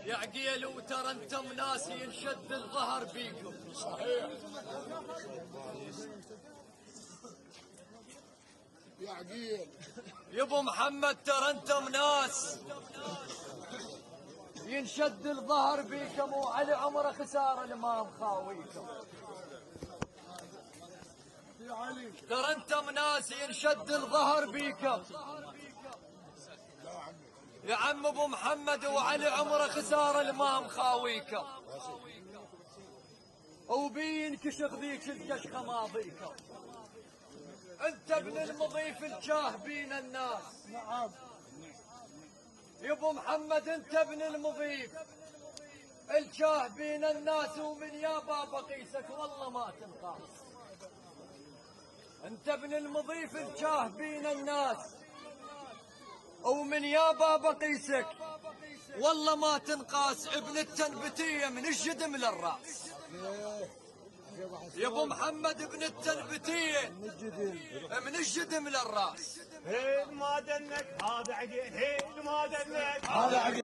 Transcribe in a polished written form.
يا عقيل وترى انتم ناس ينشد الظهر بيكم. صحيح يا عقيل. يا ابو محمد ترى انتم ناس ينشد الظهر بيكم، وعلى عمره خساره الامام خاويكم. يا علي ترى انتم ناس ينشد الظهر بيكم يا عم ابو محمد، وعلى عمره خساره الامام خاويكم. وبينكشف ذيك الكشخه ماضيكم. انت ابن المضيف الجاه بين الناس. نعم يا ابو محمد انت ابن المضيف الجاه بين الناس، ومن يا بابا قيسك والله ما تنقاس. انت ابن المضيف الجاه بين الناس، ومن يا بابا قيسك والله ما تنقاس. ابن التنبتية من الجدم للراس. يا ابو محمد ابن التنبتية من الجدم للراس. هيل ما دنك هذا عقيل، هيل ما دنك هذا عقيل.